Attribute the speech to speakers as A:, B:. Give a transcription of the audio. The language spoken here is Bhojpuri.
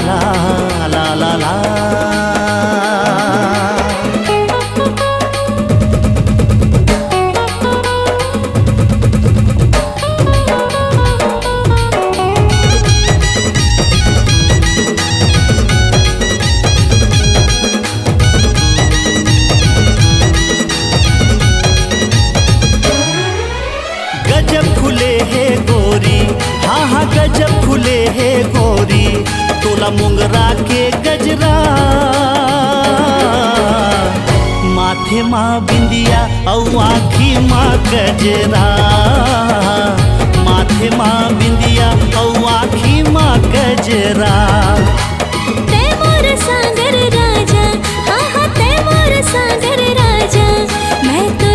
A: ला ला ला ला। गजब खुले है गोरी, हाँ हाँ गजब खुले है गोरी, तोला मुंगरा के गजरा, माथे माँ बिंदिया और आँखी माँ गजरा, माथे माँ बिंदिया और आँखी माँ गजरा।
B: तैमूर सागर राजा, हाँ हाँ तैमूर सागर राजा, मैं तो